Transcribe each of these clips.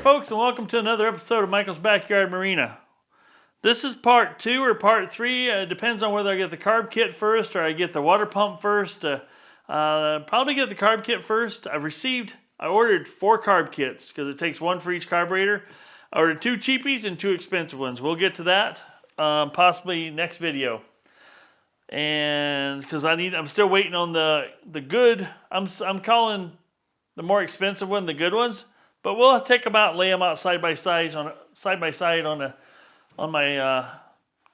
folks, and welcome to another episode of Michael's Backyard Marina. This is part 2 or part 3. It depends on whether I get the carb kit first or I get the water pump first. Probably get the carb kit first. I ordered 4 carb kits because it takes 1 for each carburetor. I ordered 2 cheapies and 2 expensive ones. We'll get to that possibly next video. And because I'm still waiting on the good. I'm calling the more expensive one the good ones. But we'll take them out and lay them out side by side on my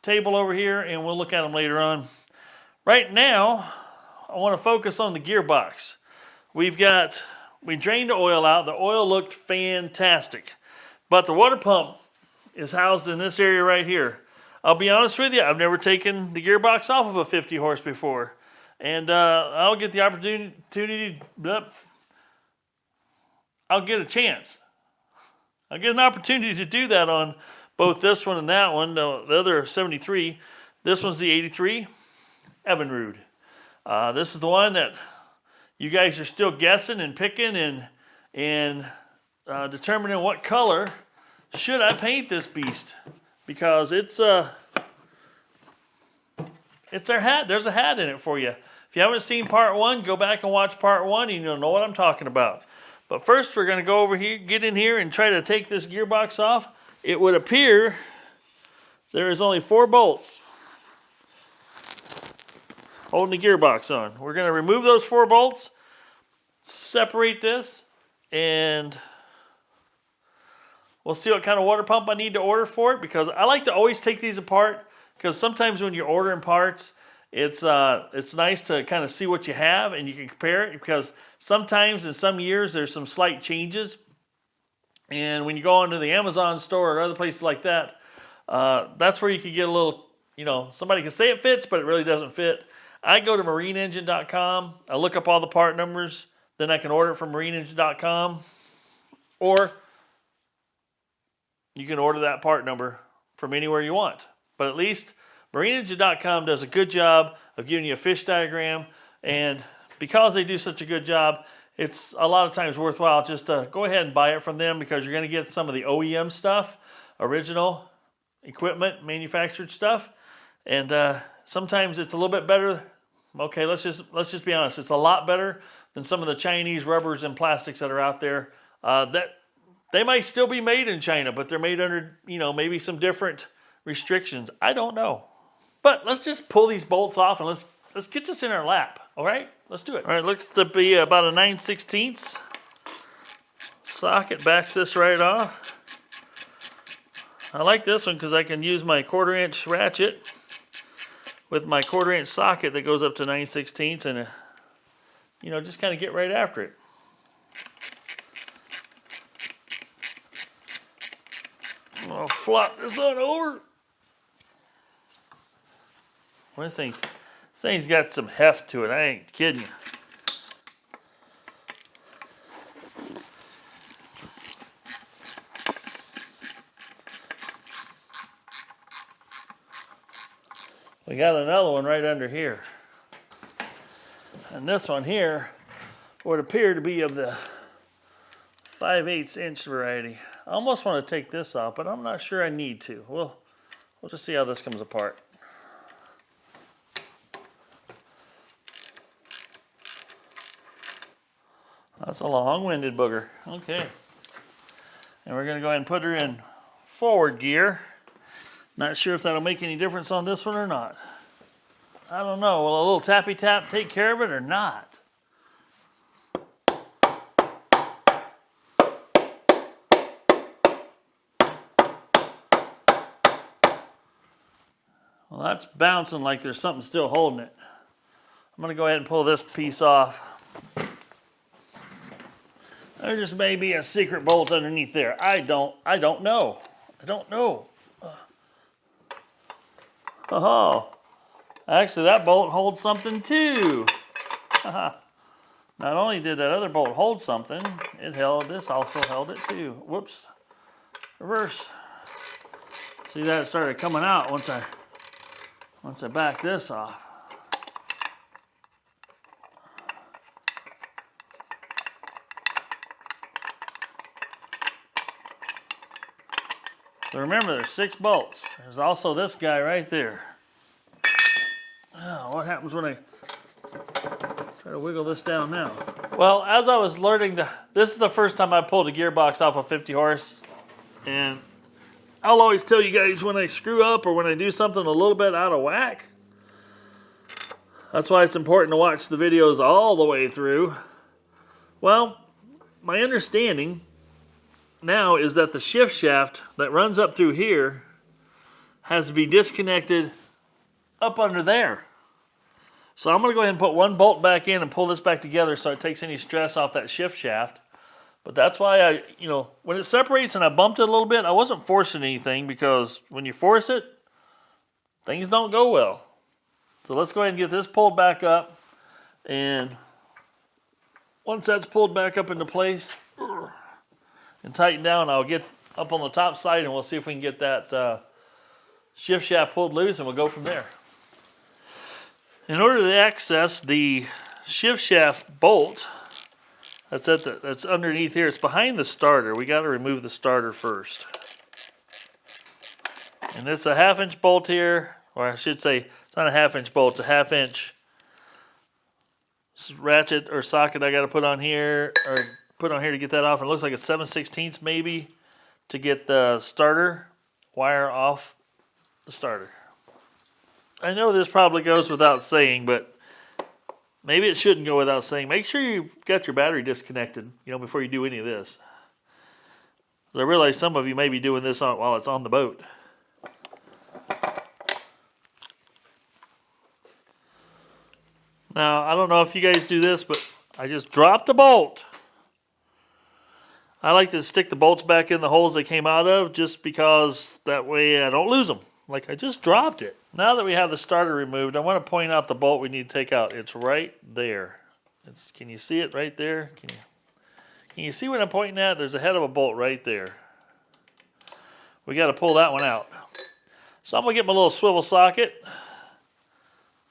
table over here, and we'll look at them later on. Right now, I want to focus on the gearbox. We drained the oil out. The oil looked fantastic, but the water pump is housed in this area right here. I'll be honest with you, I've never taken the gearbox off of a 50 horse before, and I'll get the opportunity. I'll get a chance. I'll get an opportunity to do that on both this one and that one. The other 73. This one's the 83 Evinrude. This is the one that you guys are still guessing and picking and determining what color should I paint this beast, because it's their hat. There's a hat in it for you. If you haven't seen part 1, go back and watch part 1 and you'll know what I'm talking about. But first, we're going to go over here, get in here, and try to take this gearbox off. It would appear there is only 4 bolts holding the gearbox on. We're going to remove those 4 bolts, separate this, and we'll see what kind of water pump I need to order for it, because I like to always take these apart, because sometimes when you're ordering parts, it's nice to kind of see what you have and you can compare it, because sometimes in some years there's some slight changes, and when you go onto the Amazon store or other places like that, that's where you can get a little, somebody can say it fits, but it really doesn't fit. I go to marineengine.com, I look up all the part numbers, then I can order it from marineengine.com, or you can order that part number from anywhere you want. But at least marineengine.com does a good job of giving you a fish diagram, and because they do such a good job, it's a lot of times worthwhile just to go ahead and buy it from them, because you're going to get some of the OEM stuff, original equipment, manufactured stuff, and sometimes it's a little bit better. Okay, let's just be honest. It's a lot better than some of the Chinese rubbers and plastics that are out there. That they might still be made in China, but they're made under maybe some different restrictions. I don't know. But let's just pull these bolts off and let's get this in our lap. All right, let's do it. All right, looks to be about a 9/16 socket. Backs this right off. I like this one because I can use my 1/4-inch ratchet with my 1/4-inch socket that goes up to 9/16 and just kind of get right after it. I'll flop this on over. This thing's got some heft to it. I ain't kidding you. We got another one right under here. And this one here would appear to be of the 5/8 inch variety. I almost want to take this off, but I'm not sure I need to. We'll just see how this comes apart. That's a long-winded booger. Okay. And we're going to go ahead and put her in forward gear. Not sure if that'll make any difference on this one or not. I don't know. Will a little tappy tap take care of it or not? Well, that's bouncing like there's something still holding it. I'm going to go ahead and pull this piece off. There just may be a secret bolt underneath there. I don't know. Oh, actually that bolt holds something too. Not only did that other bolt hold something, this also held it too. Whoops. Reverse. See, that started coming out once I back this off. So remember, there's 6 bolts. There's also this guy right there. Oh, what happens when I try to wiggle this down now? Well, as I was learning, this is the first time I pulled a gearbox off a 50 horse. And I'll always tell you guys when I screw up or when I do something a little bit out of whack. That's why it's important to watch the videos all the way through. Well, my understanding now is that the shift shaft that runs up through here has to be disconnected up under there. So I'm going to go ahead and put 1 bolt back in and pull this back together so it takes any stress off that shift shaft. But that's why I, when it separates and I bumped it a little bit, I wasn't forcing anything, because when you force it, things don't go well. So let's go ahead and get this pulled back up, and once that's pulled back up into place and tightened down, I'll get up on the top side and we'll see if we can get that shift shaft pulled loose, and we'll go from there. In order to access the shift shaft bolt that's underneath here, it's behind the starter. We got to remove the starter first. And it's a 1/2-inch bolt here, or I should say, it's not a 1/2-inch bolt, it's a 1/2-inch ratchet or socket I got to put on here, to get that off. And it looks like it's 7/16 maybe to get the starter wire off the starter. I know this probably goes without saying, but maybe it shouldn't go without saying. Make sure you've got your battery disconnected, before you do any of this. I realize some of you may be doing this while it's on the boat. Now, I don't know if you guys do this, but I just dropped a bolt. I like to stick the bolts back in the holes they came out of, just because that way I don't lose them. Like I just dropped it. Now that we have the starter removed, I want to point out the bolt we need to take out. It's right there. Can you see it right there? Can you see what I'm pointing at? There's a head of a bolt right there. We got to pull that one out. So I'm going to get my little swivel socket,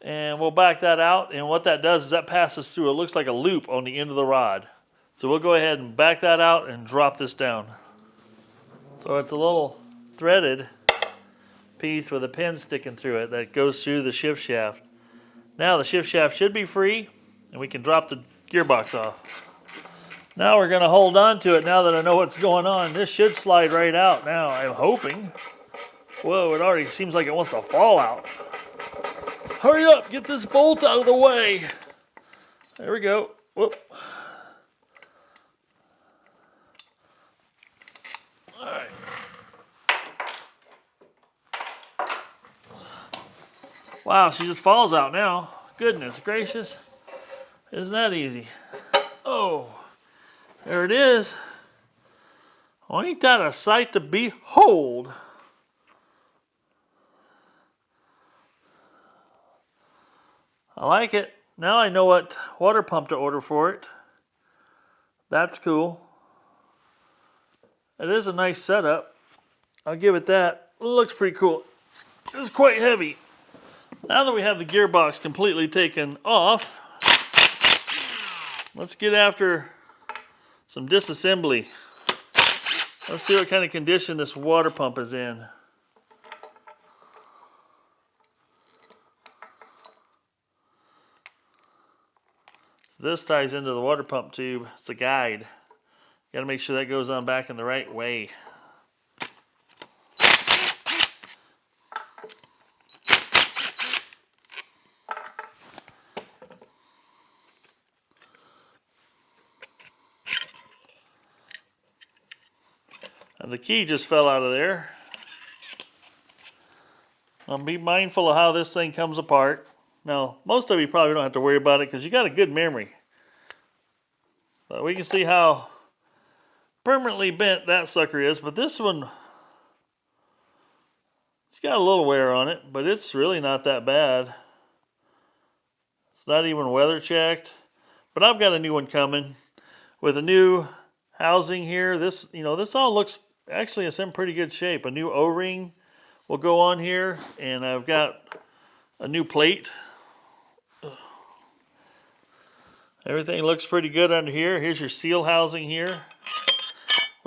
and we'll back that out. And what that does is that passes through, it looks like a loop on the end of the rod. So we'll go ahead and back that out and drop this down. So it's a little threaded piece with a pin sticking through it that goes through the shift shaft. Now the shift shaft should be free, and we can drop the gearbox off. Now we're going to hold on to it now that I know what's going on. This should slide right out now, I'm hoping. Whoa, it already seems like it wants to fall out. Hurry up, get this bolt out of the way. There we go. Whoop. All right. Wow, she just falls out now. Goodness gracious. Isn't that easy? Oh, there it is. Well, ain't that a sight to behold? I like it. Now I know what water pump to order for it. That's cool. It is a nice setup. I'll give it that. It looks pretty cool. It's quite heavy. Now that we have the gearbox completely taken off, let's get after some disassembly. Let's see what kind of condition this water pump is in. So this ties into the water pump tube. It's a guide. Got to make sure that goes on back in the right way. And the key just fell out of there. Be mindful of how this thing comes apart. Now, most of you probably don't have to worry about it because you got a good memory. But we can see how permanently bent that sucker is. But this one, it's got a little wear on it, but it's really not that bad. It's not even weather checked. But I've got a new one coming with a new housing here. This, this all looks actually it's in pretty good shape. A new O-ring will go on here, and I've got a new plate. Everything looks pretty good under here. Here's your seal housing here.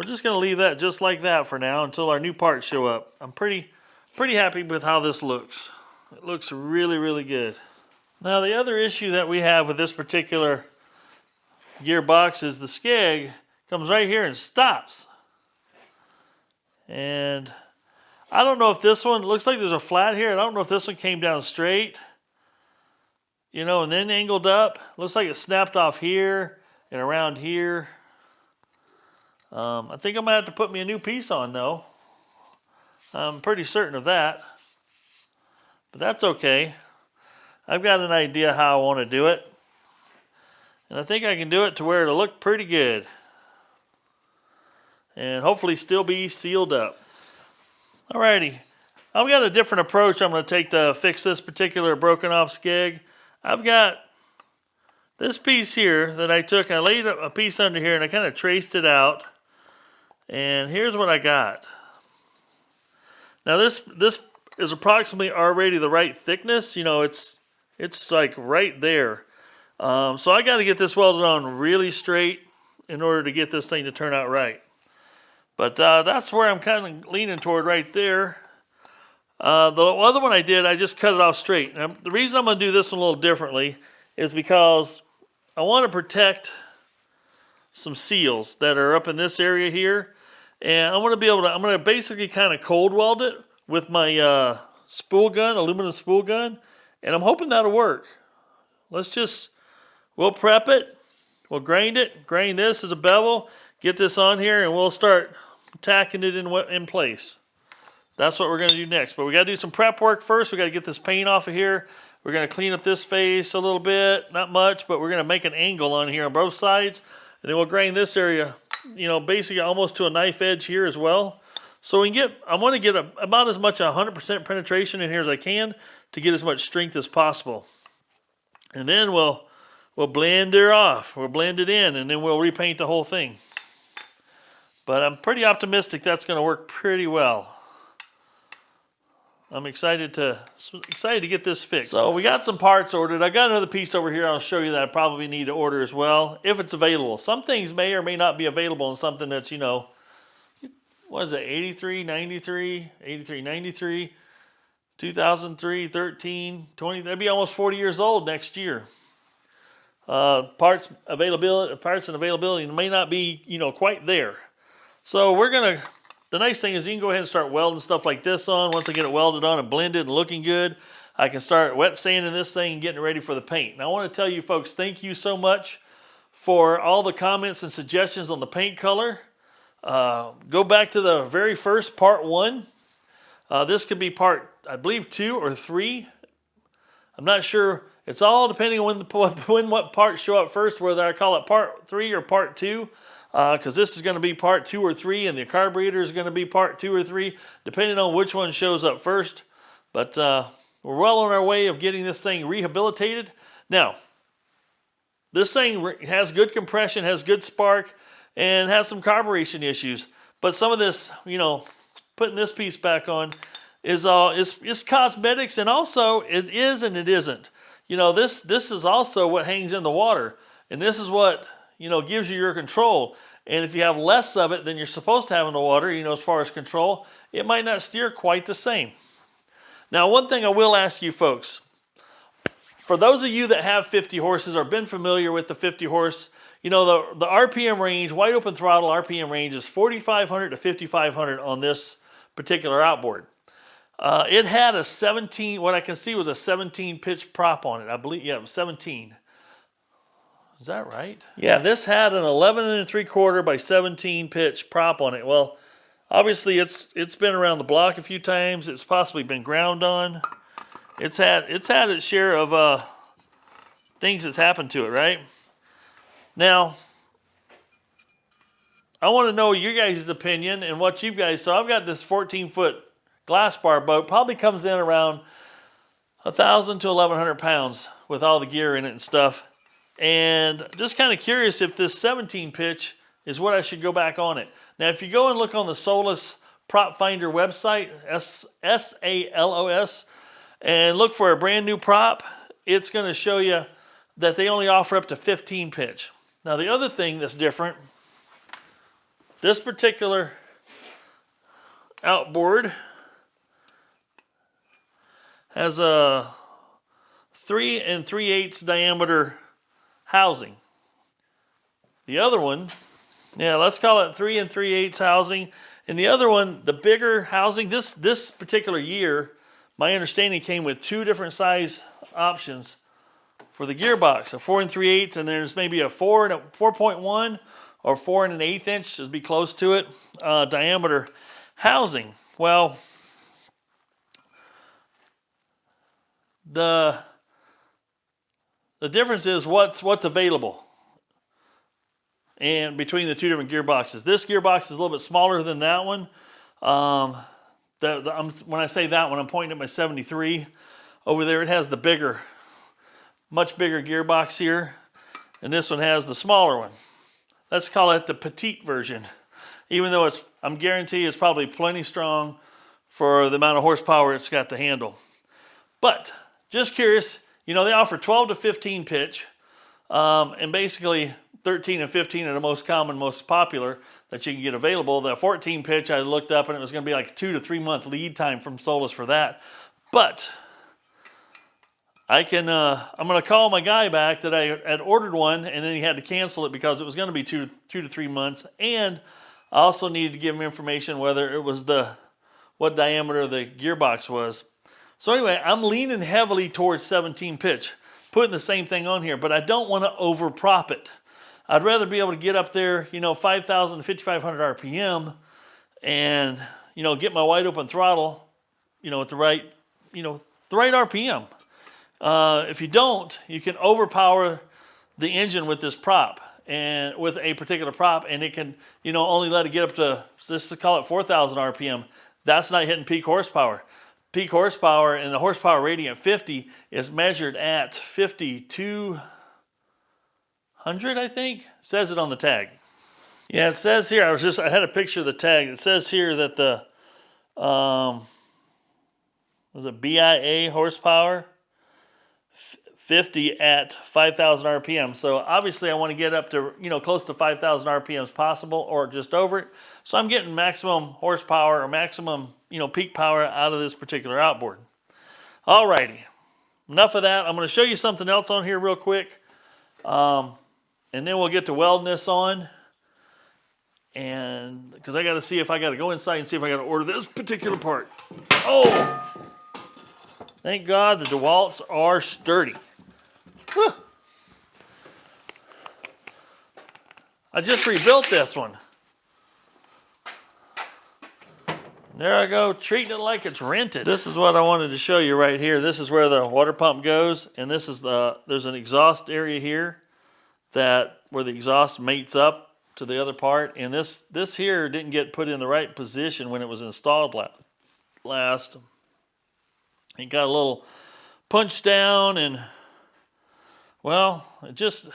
we're just going to leave that just like that for now until our new parts show up. I'm pretty happy with how this looks. It looks really, really good. Now the other issue that we have with this particular gearbox is the skeg comes right here and stops. And I don't know if this one, looks like there's a flat here. I don't know if this one came down straight, you know, and then angled up. Looks like it snapped off here and around here. I think I'm gonna have to put me a new piece on though. I'm pretty certain of that, but that's okay. I've got an idea how I want to do it, and I think I can do it to where it'll look pretty good and hopefully still be sealed up. Alrighty, I've got a different approach I'm going to take to fix this particular broken off skeg. I've got this piece here that I took and I laid a piece under here and I kind of traced it out, and here's what I got. Now this is approximately already the right thickness. You know, it's like right there. So I got to get this welded on really straight in order to get this thing to turn out right. But that's where I'm kind of leaning toward right there. The other one I did, I just cut it off straight. Now, the reason I'm going to do this one a little differently is because I want to protect some seals that are up in this area here. And I want to be able to, I'm going to basically kind of cold weld it with my spool gun, aluminum spool gun. And I'm hoping that'll work. We'll prep it, we'll grind it, grind this as a bevel, get this on here, and we'll start tacking it in place. That's what we're going to do next. But we got to do some prep work first. We got to get this paint off of here. We're going to clean up this face a little bit, not much, but we're going to make an angle on here on both sides. And then we'll grind this area, you know, basically almost to a knife edge here as well. So we can I want to get about as much 100% penetration in here as I can to get as much strength as possible. And then we'll blend her off. We'll blend it in, and then we'll repaint the whole thing. But I'm pretty optimistic that's going to work pretty well. I'm excited to get this fixed. So we got some parts ordered. I got another piece over here I'll show you that I probably need to order as well, if it's available. Some things may or may not be available in something that's, you know, what is it, 83, 93, 83, 93, 2003, 13, 20, that'd be almost 40 years old next year. Parts and availability may not be, you know, quite there. So the nice thing is you can go ahead and start welding stuff like this on. Once I get it welded on and blended and looking good, I can start wet sanding this thing and getting it ready for the paint. Now I want to tell you folks, thank you so much for all the comments and suggestions on the paint color. Go back to the very first part 1. This could be part, I believe, 2 or 3. I'm not sure. It's all depending on what parts show up first, whether I call it part 3 or part 2. Because this is going to be part 2 or 3, and the carburetor is going to be part 2 or 3, depending on which one shows up first. But we're well on our way of getting this thing rehabilitated. Now, this thing has good compression, has good spark, and has some carburation issues. But some of this, you know, putting this piece back on is cosmetics, and also it is and it isn't. You know, this is also what hangs in the water, and this is what, you know, gives you your control. And if you have less of it than you're supposed to have in the water, you know, as far as control, it might not steer quite the same. Now, one thing I will ask you folks, for those of you that have 50 horses or been familiar with the 50 horse, you know, the RPM range, wide open throttle RPM range is 4,500 to 5,500 on this particular outboard. It had a 17, what I can see was a 17 pitch prop on it. I believe, yeah, it was 17. Is that right? Yeah, this had an 11 3/4 by 17 pitch prop on it. Well, obviously it's been around the block a few times. It's possibly been ground on. It's had its share of things that's happened to it, right? Now, I want to know your guys' opinion and what you guys. So I've got this 14-foot glass bar boat. Probably comes in around 1,000 to 1,100 pounds with all the gear in it and stuff. And just kind of curious if this 17 pitch is what I should go back on it. Now, if you go and look on the Solus Prop Finder website, SALOS, and look for a brand new prop, it's going to show you that they only offer up to 15 pitch. Now, the other thing that's different this particular outboard has a 3 3/8 diameter housing. The other one, yeah, let's call it 3 3/8 housing. And the other one, the bigger housing, this particular year, my understanding came with 2 different size options for the gearbox, a 4 3/8, and there's maybe a 4.1 or 4 1/8 inch, to be close to it, diameter housing. Well, the difference is what's available and between the 2 different gearboxes. This gearbox is a little bit smaller than that one. When I say that one, I'm pointing at my 73. Over there, it has the bigger, much bigger gearbox here, and this one has the smaller one. Let's call it the petite version, even though I'm guaranteed it's probably plenty strong for the amount of horsepower it's got to handle. But just curious, you know, they offer 12 to 15 pitch, and basically 13 and 15 are the most common, most popular that you can get available. The 14 pitch I looked up, and it was going to be like a 2 to 3 month lead time from Solus for that. But I'm going to call my guy back that I had ordered one, and then he had to cancel it because it was going to be 2 to 3 months. And I also needed to give him information whether it was what diameter the gearbox was. So anyway, I'm leaning heavily towards 17 pitch, putting the same thing on here, but I don't want to over prop it. I'd rather be able to get up there, you know, 5,000 to 5,500 RPM and, you know, get my wide open throttle, you know, at the right RPM. If you don't, you can overpower the engine with this prop and with a particular prop, and it can, you know, only let it get up to, let's call it 4,000 RPM. That's not hitting peak horsepower. Peak horsepower and the horsepower rating at 50 is measured at 5,200, I think. It says it on the tag. Yeah, it says here, I had a picture of the tag. It says here that the, was it BIA horsepower? 50 at 5,000 RPM. So obviously I want to get up to, you know, close to 5,000 RPM as possible, or just over it. So I'm getting maximum horsepower or maximum, you know, peak power out of this particular outboard. Alrighty, enough of that. I'm going to show you something else on here real quick, and then we'll get to welding this on. And because I got to see if I got to go inside and see if I got to order this particular part. Oh, thank God the DeWalt's are sturdy. Whew. I just rebuilt this one. There I go, treating it like it's rented. This is what I wanted to show you right here. This is where the water pump goes, and this is there's an exhaust area here where the exhaust mates up to the other part, and this here didn't get put in the right position when it was installed last. It got a little punched down, and well, I just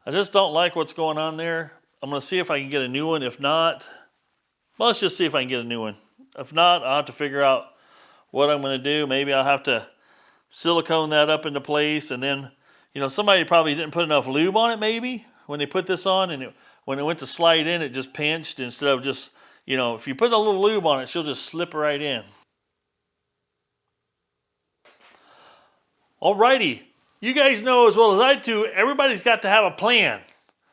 don't like what's going on there. I'm going to see if I can get a new one. If not, well, let's just see if I can get a new one. If not, I'll have to figure out what I'm going to do. Maybe I'll have to silicone that up into place, and then, you know, somebody probably didn't put enough lube on it maybe when they put this on, and when it went to slide in, it just pinched instead of just, you know, if you put a little lube on it, she'll just slip right in. Alrighty, you guys know as well as I do, everybody's got to have a plan.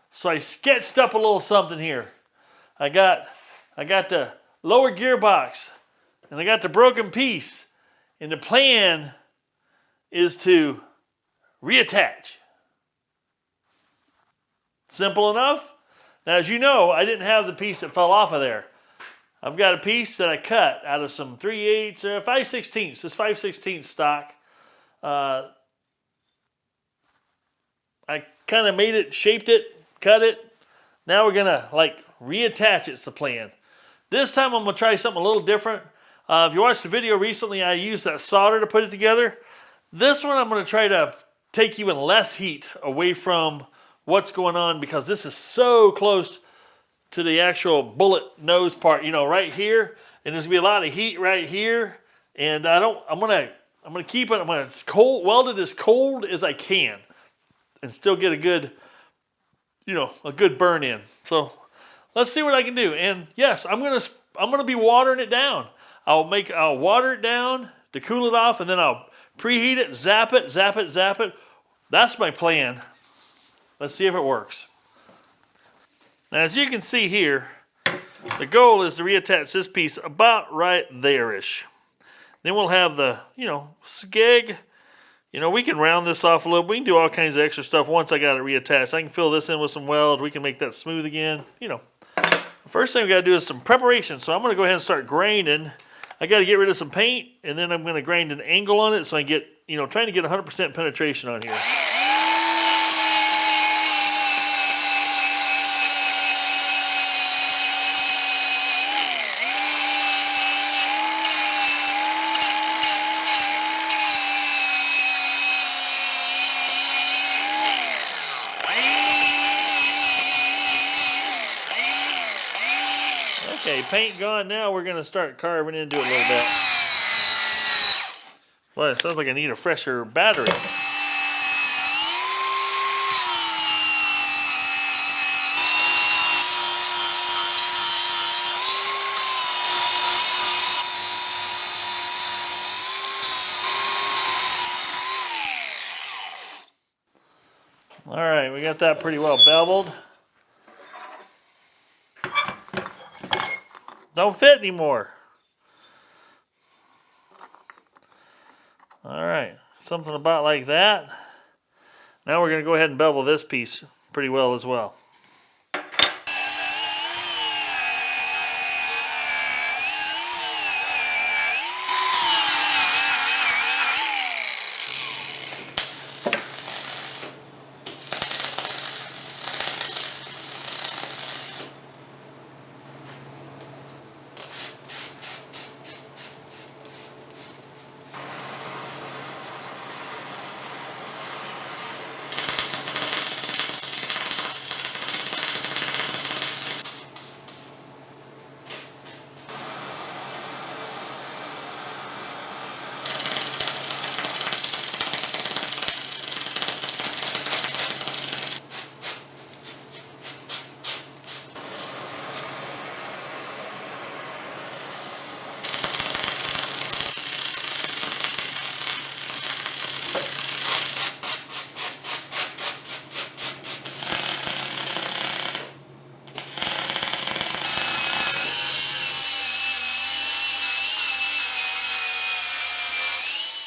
So I sketched up a little something here. I got the lower gearbox, and I got the broken piece, and the plan is to reattach. Simple enough? Now, as you know, I didn't have the piece that fell off of there. I've got a piece that I cut out of some 3/8 or 5/16. This 5/16 stock. I kind of made it, shaped it, cut it. Now we're gonna like reattach it's the plan. This time I'm gonna try something a little different. If you watched the video recently, I used that solder to put it together. This one I'm gonna try to take even less heat away from what's going on, because this is so close to the actual bullet nose part, you know, right here, and there's gonna be a lot of heat right here, and I'm gonna keep it, weld it as cold as I can and still get a good, you know, a good burn in. So let's see what I can do. And yes, I'm gonna be watering it down. I'll water it down to cool it off, and then I'll preheat it, zap it, zap it, zap it. That's my plan. Let's see if it works. Now, as you can see here, the goal is to reattach this piece about right there-ish. Then we'll have the, skeg. We can round this off a little. We can do all kinds of extra stuff once I got it reattached. I can fill this in with some weld. We can make that smooth again. The first thing we got to do is some preparation. So I'm going to go ahead and start grinding. I got to get rid of some paint, and then I'm going to grind an angle on it so I get, trying to get 100% penetration on here. Okay, paint gone. Now we're going to start carving into it a little bit. Well, it sounds like I need a fresher battery. All right, we got that pretty well beveled. Don't fit anymore. All right, something about like that. Now we're going to go ahead and bevel this piece pretty well as well.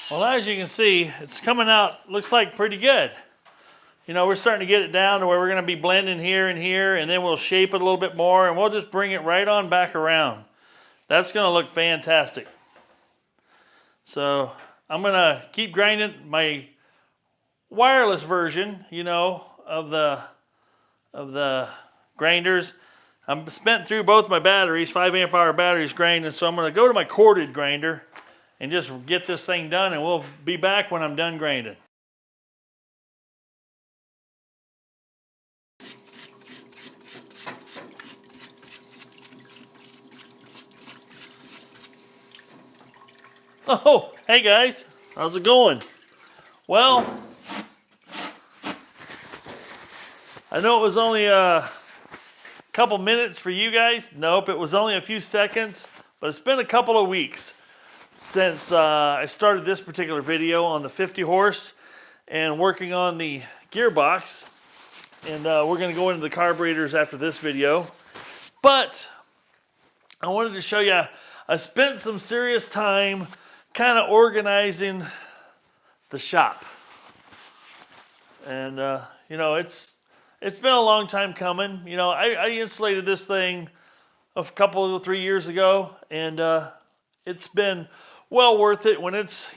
Well, as you can see, it's coming out, looks like pretty good. We're starting to get it down to where we're going to be blending here and here, and then we'll shape it a little bit more, and we'll just bring it right on back around. That's going to look fantastic. So I'm going to keep grinding my wireless version, of the grinders. I'm spent through both my batteries, 5 amp hour batteries grinding, so I'm going to go to my corded grinder and just get this thing done, and we'll be back when I'm done grinding. Oh, hey guys, how's it going? Well, I know it was only a couple minutes for you guys. Nope, it was only a few seconds, but it's been a couple of weeks since I started this particular video on the 50 horse and working on the gearbox. And we're going to go into the carburetors after this video. But I wanted to show you, I spent some serious time kind of organizing the shop. And, it's been a long time coming. I insulated this thing a couple, 3 years ago, and it's been well worth it when it's,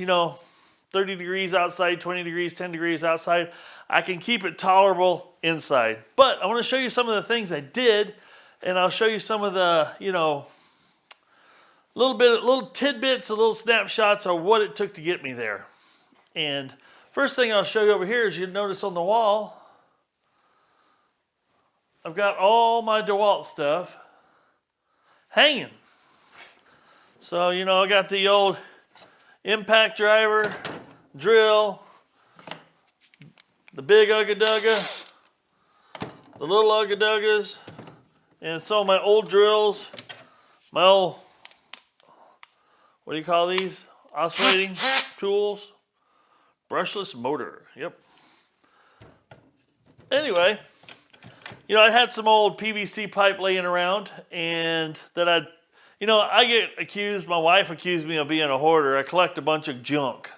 30 degrees outside, 20 degrees, 10 degrees outside. I can keep it tolerable inside. But I want to show you some of the things I did, and I'll show you some of the, little tidbits, little snapshots of what it took to get me there. And first thing I'll show you over here is you'll notice on the wall, I've got all my DeWalt stuff hanging. So, I got the old impact driver, drill, the big Ugga Dugga, the little Ugga Duggas, And some of my old drills, my old, what do you call these? Oscillating tools. Brushless motor, yep. Anyway, you know, I had some old PVC pipe laying around, and that I get accused, my wife accused me of being a hoarder. I collect a bunch of junk.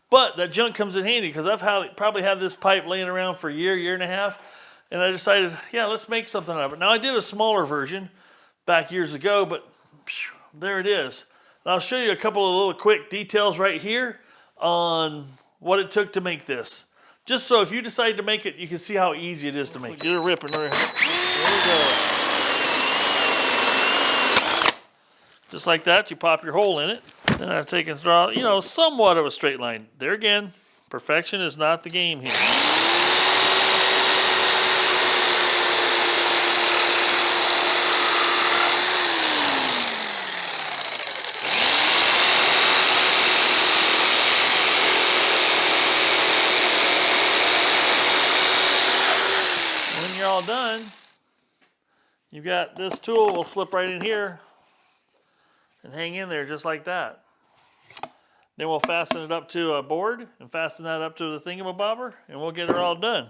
But that junk comes in handy because I've probably had this pipe laying around for a year and a half, and I decided, yeah, let's make something out of it. Now, I did a smaller version back years ago, but there it is. And I'll show you a couple of little quick details right here on what it took to make this. Just so if you decide to make it, you can see how easy it is to make. Get it ripping right here. There we go. Just like that, you pop your hole in it. Then I take and draw, you know, somewhat of a straight line. There again, perfection is not the game here. All done, you've got this tool will slip right in here and hang in there just like that. Then we'll fasten it up to a board and fasten that up to the thingamabobber, and we'll get it all done.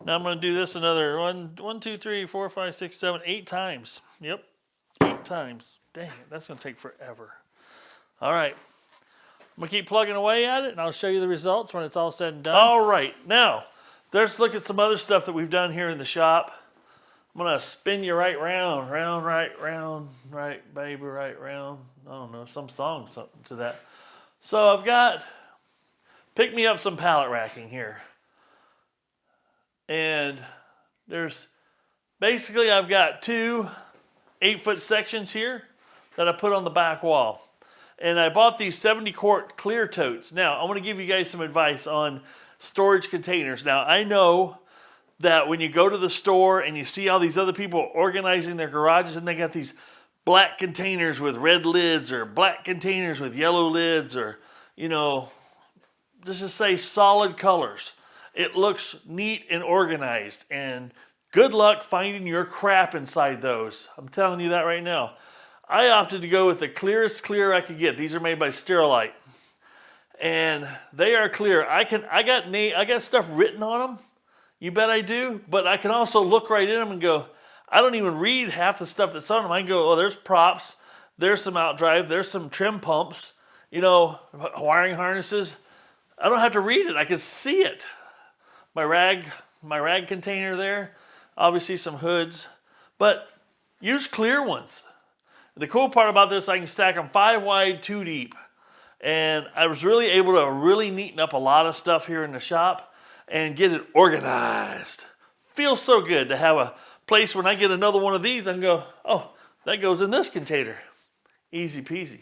Now I'm going to do this another 1, 2, 3, 4, 5, 6, 7, 8 times. Yep, 8 times. Dang it, that's going to take forever. All right, I'm going to keep plugging away at it, and I'll show you the results when it's all said and done. All right, now let's look at some other stuff that we've done here in the shop. I'm gonna spin you right round, right, baby, right round. I don't know, some song, something to that. So I've got, pick me up some pallet racking here. And there's, basically I've got 2 8-foot sections here that I put on the back wall. And I bought these 70-quart clear totes. Now, I wanna give you guys some advice on storage containers. Now, I know that when you go to the store and you see all these other people organizing their garages and they got these black containers with red lids or black containers with yellow lids or, you know, let's just say solid colors. It looks neat and organized, and good luck finding your crap inside those. I'm telling you that right now. I opted to go with the clearest clear I could get. These are made by Sterilite. And they are clear. I got stuff written on them. You bet I do. But I can also look right in them and go, I don't even read half the stuff that's on them. I can go, oh, there's props. There's some outdrive. There's some trim pumps. You know, wiring harnesses. I don't have to read it. I can see it. My rag container there. Obviously some hoods. But use clear ones. The cool part about this, I can stack them 5 wide, 2 deep. And I was really able to really neaten up a lot of stuff here in the shop and get it organized. Feels so good to have a place when I get another one of these, I can go, oh, that goes in this container. Easy peasy.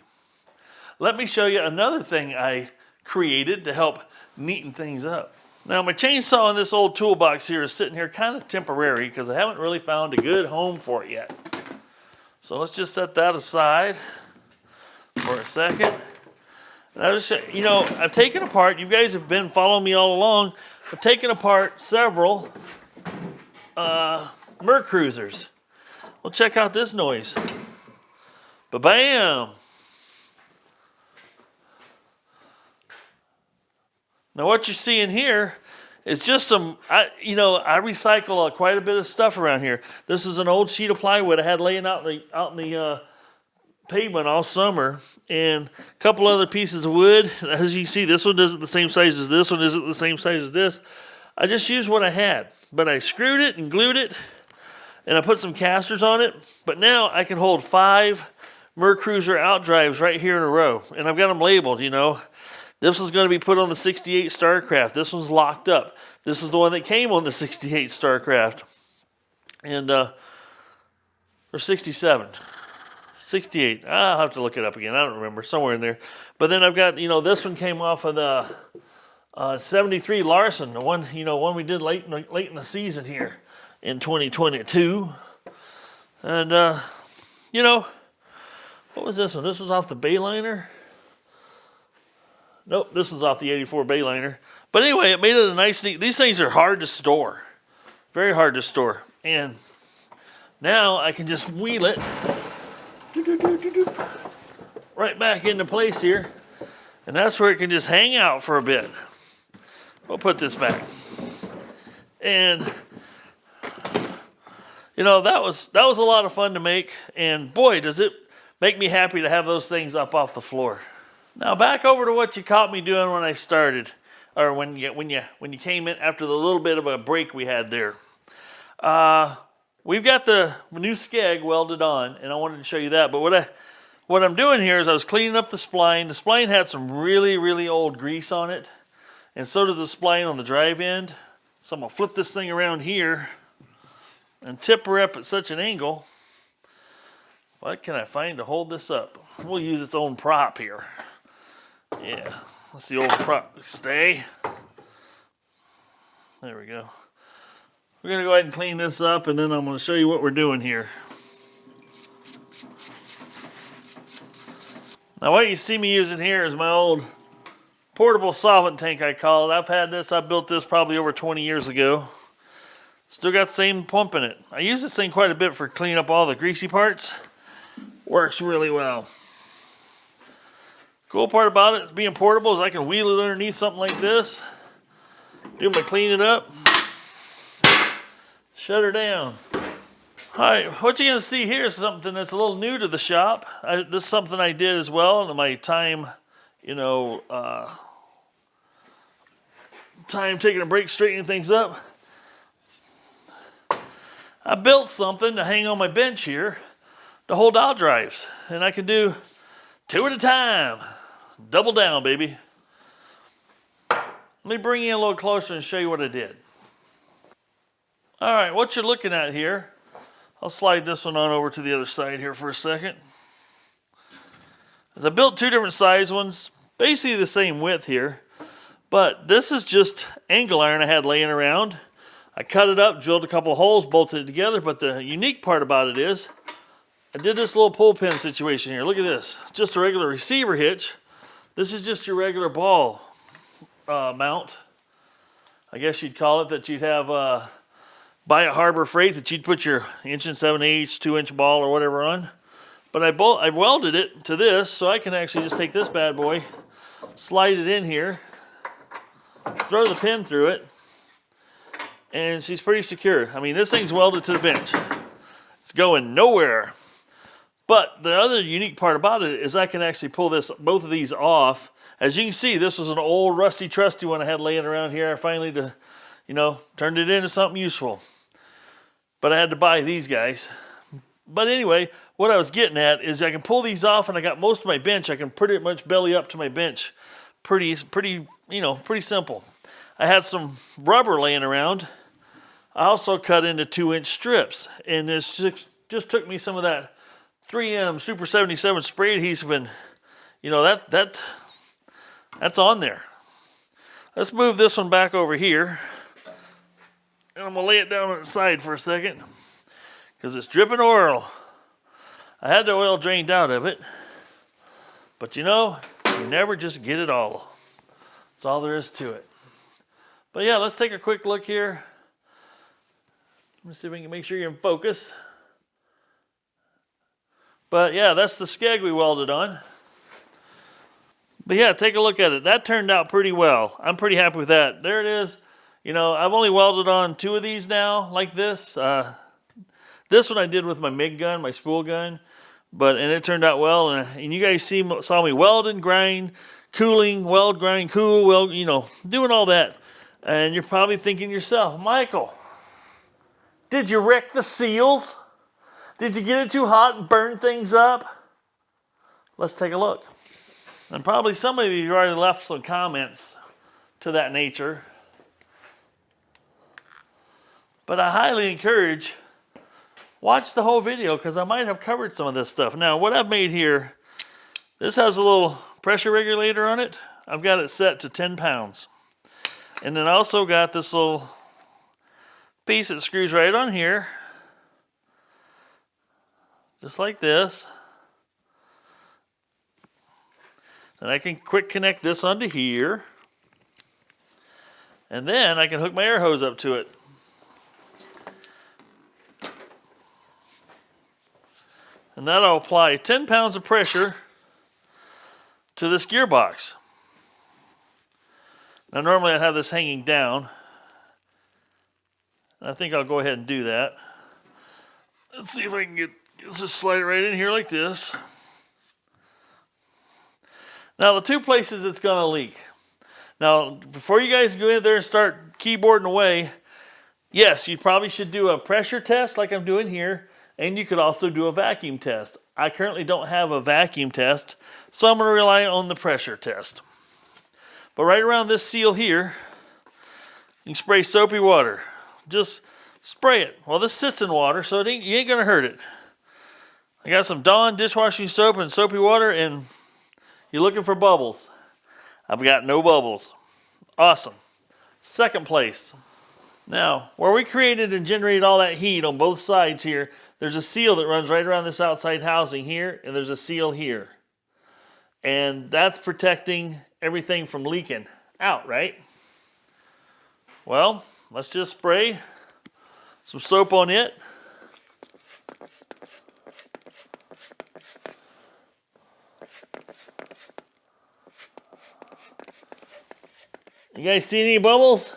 Let me show you another thing I created to help neaten things up. Now my chainsaw in this old toolbox here is sitting here kind of temporary because I haven't really found a good home for it yet. So let's just set that aside for a second. And I just, you know, I've taken apart, you guys have been following me all along, I've taken apart several Mer Cruisers. Well, check out this noise. Ba-bam! Now what you're seeing here is just some, I recycle quite a bit of stuff around here. This is an old sheet of plywood I had laying out in the pavement all summer, and a couple other pieces of wood. As you can see, this one isn't the same size as this one, isn't the same size as this. I just used what I had, but I screwed it and glued it, and I put some casters on it. But now I can hold 5 Mer Cruiser outdrives right here in a row, and I've got them labeled, you know. This one's going to be put on the 68 Starcraft. This one's locked up. This is the one that came on the 68 Starcraft. And, or 67. 68. I'll have to look it up again. I don't remember. Somewhere in there. But then I've got, you know, this one came off of the 73 Larson. The one, you know, one we did late in the season here in 2022. And, you know, what was this one? This was off the Bayliner. Nope, this was off the 84 Bayliner. But anyway, it made it a nice, neat. These things are hard to store. Very hard to store. And Now I can just wheel it right back into place here. And that's where it can just hang out for a bit. We'll put this back. And you know, that was a lot of fun to make, and boy, does it make me happy to have those things up off the floor. Now back over to what you caught me doing when I started, or when you came in after the little bit of a break we had there. We've got the new skeg welded on, and I wanted to show you that. But what I'm doing here is I was cleaning up the spline. The spline had some really old grease on it, and so did the spline on the drive end. So I'm gonna flip this thing around here and tip her up at such an angle. What can I find to hold this up? We'll use its own prop here. Yeah, let's the old prop stay. There we go. We're gonna go ahead and clean this up, and then I'm gonna show you what we're doing here. Now what you see me using here is my old portable solvent tank, I call it. I've had this, I built this probably over 20 years ago. Still got the same pump in it. I use this thing quite a bit for cleaning up all the greasy parts. Works really well. Cool part about it, being portable, is I can wheel it underneath something like this. Do my cleaning up. Shut her down. Alright, what you're going to see here is something that's a little new to the shop. This is something I did as well in my time, you know, time taking a break, straightening things up. I built something to hang on my bench here to hold out drives, and I can do 2 at a time. Double down, baby. Let me bring you in a little closer and show you what I did. All right, what you're looking at here, I'll slide this one on over to the other side here for a second. As I built 2 different size ones, basically the same width here, but this is just angle iron I had laying around. I cut it up, drilled a couple holes, bolted it together, but the unique part about it is I did this little pull pin situation here. Look at this. Just a regular receiver hitch. This is just your regular ball mount, I guess you'd call it, that you'd have buy at Harbor Freight, that you'd put your 1 7/8", 2-inch ball or whatever on. But I welded it to this, so I can actually just take this bad boy, slide it in here, throw the pin through it, and she's pretty secure. I mean, this thing's welded to the bench. It's going nowhere. But the other unique part about it is I can actually pull both of these off. As you can see, this was an old rusty trusty one I had laying around here. I finally, turned it into something useful. But I had to buy these guys. But anyway, what I was getting at is I can pull these off, and I got most of my bench. I can pretty much belly up to my bench. Pretty simple. I had some rubber laying around. I also cut into 2-inch strips, and this just took me some of that 3M Super 77 spray adhesive, and that's on there. Let's move this one back over here, and I'm gonna lay it down on its side for a second because it's dripping oil. I had the oil drained out of it, but you never just get it all. That's all there is to it. But yeah, let's take a quick look here. Let me see if we can make sure you're in focus. But yeah, that's the skeg we welded on. But yeah, take a look at it. That turned out pretty well. I'm pretty happy with that. There it is. I've only welded on 2 of these now, like this. This one I did with my MIG gun, my spool gun. And it turned out well. And you guys saw me weld and grind, cooling, weld, grind, cool, weld, doing all that. And you're probably thinking to yourself, Michael, did you wreck the seals? Did you get it too hot and burn things up? Let's take a look. And probably some of you already left some comments to that nature. But I highly encourage, watch the whole video because I might have covered some of this stuff. Now, what I've made here, this has a little pressure regulator on it. I've got it set to 10 pounds. And then I also got this little piece that screws right on here. Just like this. And I can quick connect this onto here. And then I can hook my air hose up to it. And that'll apply 10 pounds of pressure to this gearbox. Now normally I'd have this hanging down. I think I'll go ahead and do that. Let's see if I can let's just slide it right in here like this. Now the two places it's going to leak. Now before you guys go in there and start keyboarding away, yes, you probably should do a pressure test like I'm doing here, and you could also do a vacuum test. I currently don't have a vacuum test, so I'm going to rely on the pressure test. But right around this seal here, you can spray soapy water. Just spray it. Well, this sits in water, so you ain't going to hurt it. I got some Dawn dishwashing soap and soapy water, and you're looking for bubbles. I've got no bubbles. Awesome. Second place. Now, where we created and generated all that heat on both sides here, there's a seal that runs right around this outside housing here, and there's a seal here. And that's protecting everything from leaking out, right? Well, let's just spray some soap on it. You guys see any bubbles?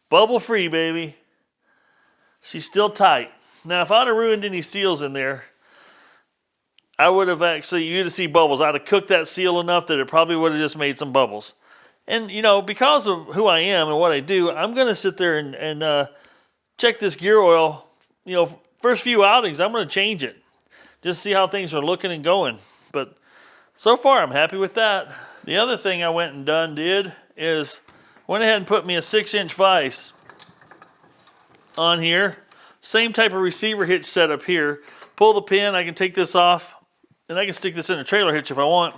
Bubble free, baby. She's still tight. Now, if I'd have ruined any seals in there, I would have actually, you'd have seen bubbles. I'd have cooked that seal enough that it probably would have just made some bubbles. And, you know, because of who I am and what I do, I'm going to sit there and check this gear oil. You know, first few outings, I'm going to change it. Just see how things are looking and going. But so far, I'm happy with that. The other thing I went and did is went ahead and put me a 6-inch vise on here. Same type of receiver hitch setup here. Pull the pin, I can take this off, and I can stick this in a trailer hitch if I want.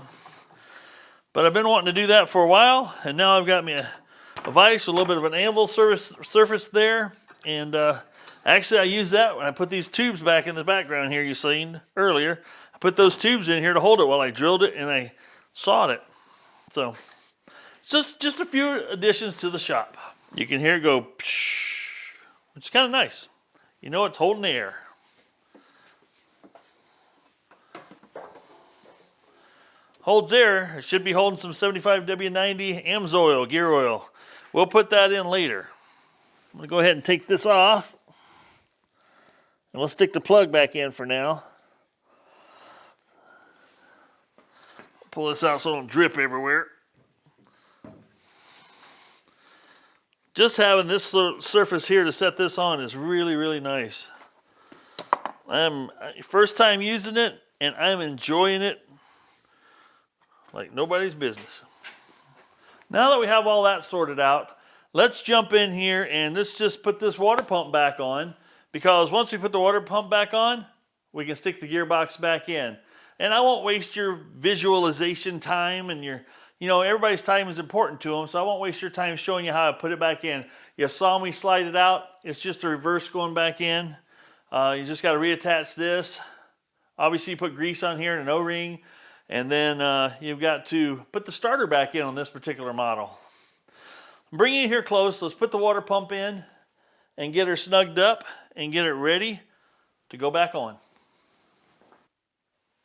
But I've been wanting to do that for a while, and now I've got me a vise with a little bit of an anvil surface there. And actually I use that when I put these tubes back in the background here you seen earlier. I put those tubes in here to hold it while I drilled it and I sawed it. So it's just a few additions to the shop. You can hear it go psh, which is kind of nice. You know it's holding the air. Holds air. It should be holding some 75W90 AMSOIL gear oil. We'll put that in later. I'm going to go ahead and take this off. And we'll stick the plug back in for now. Pull this out so it don't drip everywhere. Just having this surface here to set this on is really, really nice. I'm first time using it, and I'm enjoying it like nobody's business. Now that we have all that sorted out, let's jump in here and let's just put this water pump back on, because once we put the water pump back on, we can stick the gearbox back in. And I won't waste your visualization time and your, you know, everybody's time is important to them, so I won't waste your time showing you how I put it back in. You saw me slide it out. It's just a reverse going back in. You just got to reattach this. Obviously, you put grease on here and an O-ring. And then you've got to put the starter back in on this particular model. Bring it here close. Let's put the water pump in and get her snugged up and get it ready to go back on.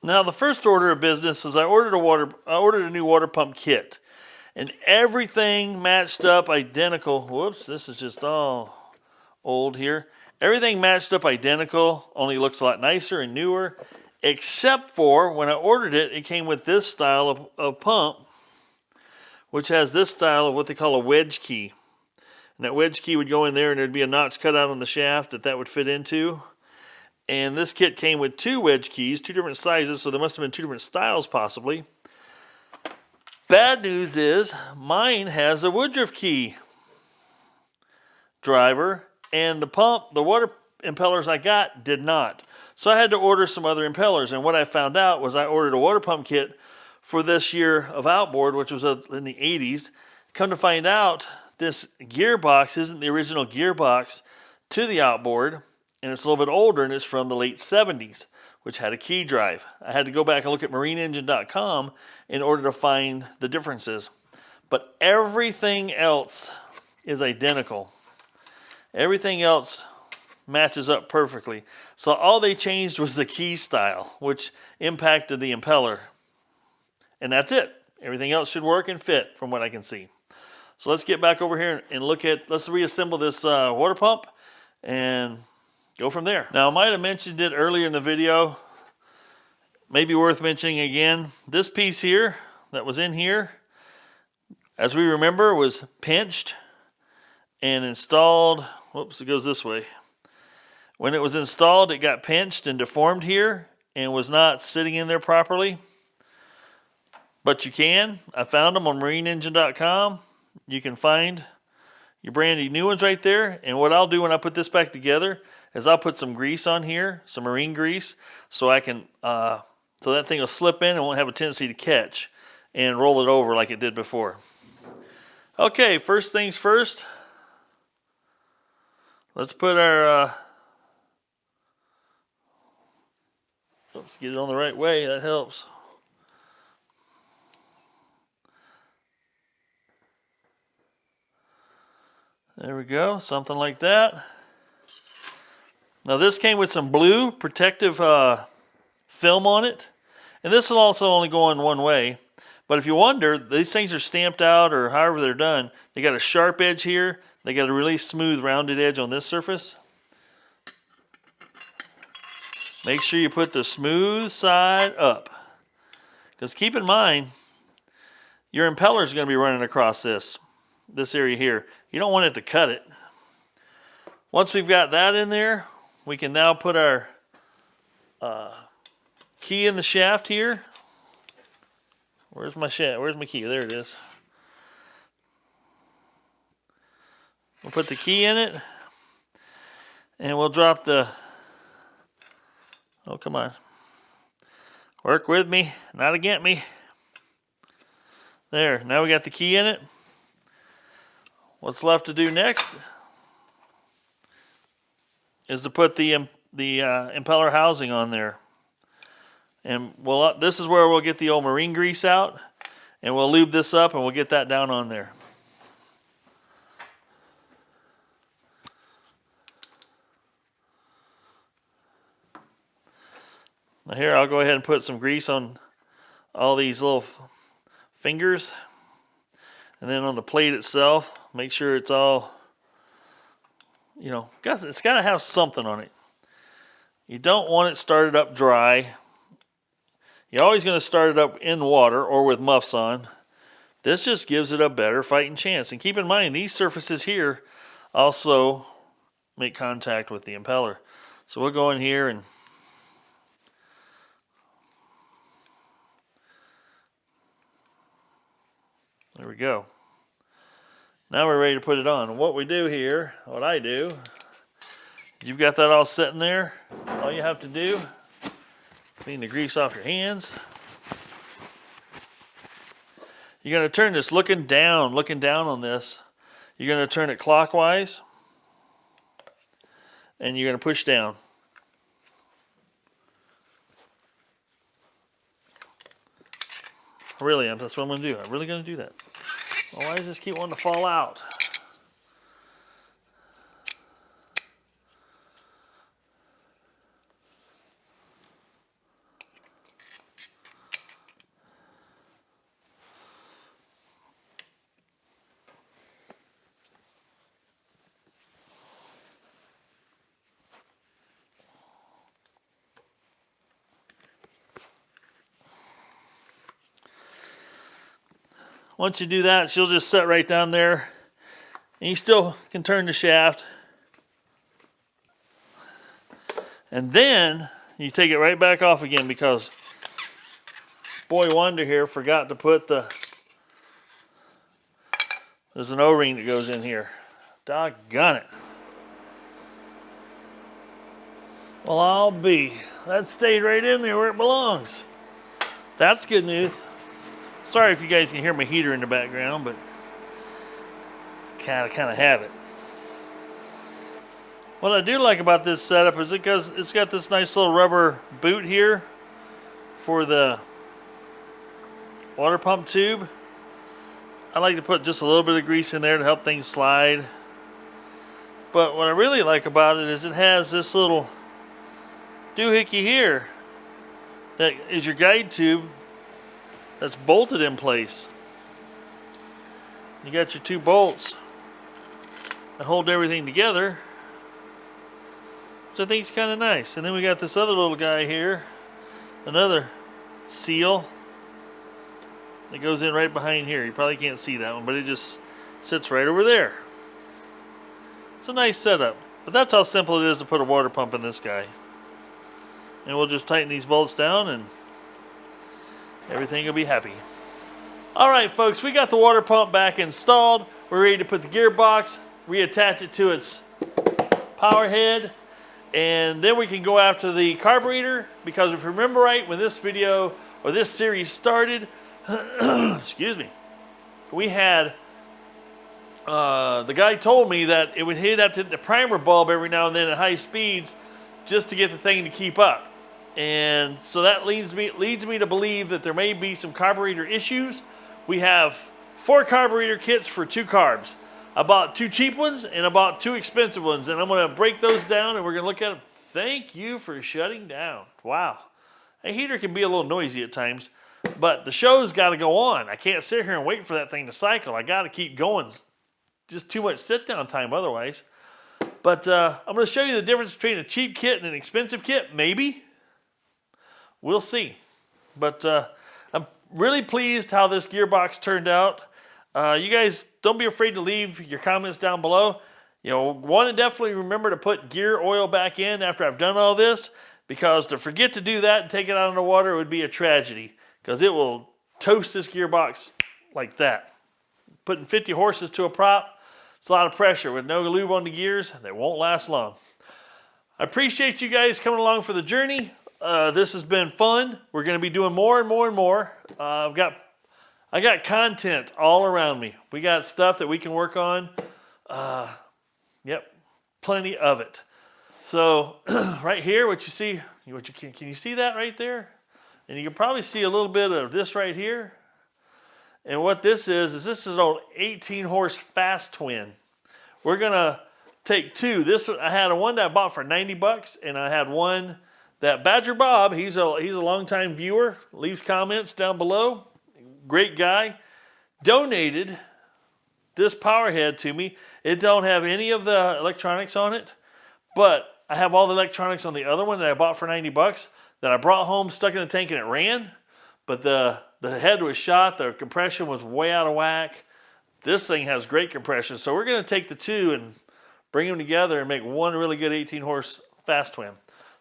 Now, the first order of business is I ordered a new water pump kit, and everything matched up identical. Whoops, this is just all old here. Everything matched up identical, only looks a lot nicer and newer. Except for when I ordered it, it came with this style of pump, which has this style of what they call a wedge key. And that wedge key would go in there and there'd be a notch cut out on the shaft that would fit into. And this kit came with 2 wedge keys, 2 different sizes, so there must have been 2 different styles possibly. Bad news is mine has a Woodruff key driver, and the water impellers I got did not. So I had to order some other impellers, and what I found out was I ordered a water pump kit for this year of Outboard, which was in the 80s. Come to find out, this gearbox isn't the original gearbox to the Outboard, and it's a little bit older, and it's from the late 70s, which had a key drive. I had to go back and look at marineengine.com in order to find the differences. But everything else is identical. Everything else matches up perfectly. So all they changed was the key style, which impacted the impeller. And that's it. Everything else should work and fit from what I can see. So let's get back over here and let's reassemble this water pump and go from there. Now I might have mentioned it earlier in the video, maybe worth mentioning again. This piece here that was in here, as we remember, was pinched and installed. Whoops, it goes this way. When it was installed, it got pinched and deformed here and was not sitting in there properly. But you can. I found them on marineengine.com. You can find your brandy new ones right there. And what I'll do when I put this back together is I'll put some grease on here, some marine grease, so I can so that thing will slip in and won't have a tendency to catch and roll it over like it did before. Okay, first things first. Let's put our let's get it on the right way. That helps. There we go, something like that. Now this came with some blue protective film on it. And this will also only go in one way. But if you wonder, these things are stamped out or however they're done. They got a sharp edge here. They got a really smooth rounded edge on this surface. Make sure you put the smooth side up. Because keep in mind, your impeller is going to be running across this area here. You don't want it to cut it. Once we've got that in there, we can now put our key in the shaft here. Where's my shaft? Where's my key? There it is. We'll put the key in it, and we'll drop the, oh, come on. Work with me, not against me. There, now we got the key in it. What's left to do next is to put the impeller housing on there. And this is where we'll get the old marine grease out, and we'll lube this up and we'll get that down on there. Now here, I'll go ahead and put some grease on all these little fingers, and then on the plate itself, make sure it's all, you know, it's got to have something on it. You don't want it started up dry. You're always going to start it up in water or with muffs on. This just gives it a better fighting chance. And keep in mind, these surfaces here also make contact with the impeller. So we'll go in here and there we go. Now we're ready to put it on. And what we do here, what I do, you've got that all sitting there. All you have to do, clean the grease off your hands. You're going to turn this looking down on this. You're going to turn it clockwise, and you're going to push down. Really, that's what I'm going to do. I'm really going to do that. Well, why does this keep wanting to fall out? Once you do that, she'll just set right down there. And you still can turn the shaft. And then you take it right back off again because Boy Wonder here forgot to put there's an O-ring that goes in here. Doggone it. Well, I'll be. That stayed right in there where it belongs. That's good news. Sorry if you guys can hear my heater in the background, but it's kind of habit. What I do like about this setup is because it's got this nice little rubber boot here for the water pump tube. I like to put just a little bit of grease in there to help things slide. But what I really like about it is it has this little doohickey here that is your guide tube that's bolted in place. You got your two bolts that hold everything together, which I think is kind of nice. And then we got this other little guy here, another seal that goes in right behind here. You probably can't see that one, but it just sits right over there. It's a nice setup, but that's how simple it is to put a water pump in this guy. And we'll just tighten these bolts down and everything will be happy. Alright folks, we got the water pump back installed. We're ready to put the gearbox, reattach it to its power head, and then we can go after the carburetor, because if you remember right, when this video or this series started, excuse me, we had the guy told me that it would hit up to the primer bulb every now and then at high speeds just to get the thing to keep up. And so that leads me to believe that there may be some carburetor issues. We have 4 carburetor kits for 2 carbs. I bought 2 cheap ones and I bought 2 expensive ones, and I'm going to break those down and we're going to look at them. Thank you for shutting down. Wow. A heater can be a little noisy at times, but the show's got to go on. I can't sit here and wait for that thing to cycle. I got to keep going. Just too much sit down time otherwise. But I'm going to show you the difference between a cheap kit and an expensive kit. Maybe. We'll see. But I'm really pleased how this gearbox turned out. You guys, don't be afraid to leave your comments down below. You know, want to definitely remember to put gear oil back in after I've done all this, because to forget to do that and take it out of the water would be a tragedy, because it will toast this gearbox like that. Putting 50 horses to a prop, it's a lot of pressure. With no lube on the gears, they won't last long. I appreciate you guys coming along for the journey. This has been fun. We're going to be doing more and more and more. I got content all around me. We got stuff that we can work on. Yep, plenty of it. So right here, what you see, can you see that right there? And you can probably see a little bit of this right here. And what this is this is an old 18 horse fast twin. We're gonna take 2. I had one that I bought for 90 bucks, and I had one that Badger Bob, he's a longtime viewer, leaves comments down below. Great guy. Donated this power head to me. It don't have any of the electronics on it, but I have all the electronics on the other one that I bought for 90 bucks that I brought home, stuck in the tank, and it ran. But the head was shot. The compression was way out of whack. This thing has great compression. So we're going to take the 2 and bring them together and make one really good 18 horse fast twin.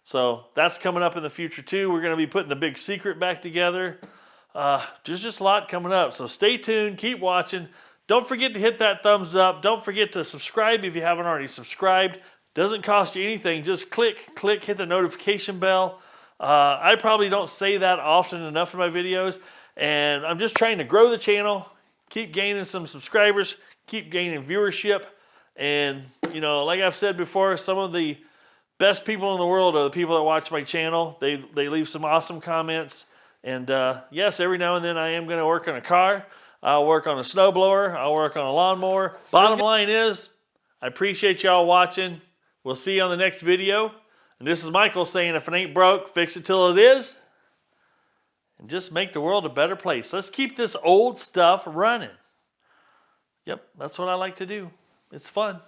So that's coming up in the future too. We're going to be putting the big secret back together. There's just a lot coming up. So stay tuned. Keep watching. Don't forget to hit that thumbs up. Don't forget to subscribe if you haven't already subscribed. Doesn't cost you anything. Just click, hit the notification bell. I probably don't say that often enough in my videos. And I'm just trying to grow the channel, keep gaining some subscribers, keep gaining viewership. And, you know, like I've said before, some of the best people in the world are the people that watch my channel. They leave some awesome comments. And yes, every now and then I am going to work on a car. I'll work on a snowblower. I'll work on a lawnmower. Bottom line is, I appreciate y'all watching. We'll see you on the next video. And this is Michael saying, if it ain't broke, fix it till it is. And just make the world a better place. Let's keep this old stuff running. Yep, that's what I like to do. It's fun.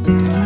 you.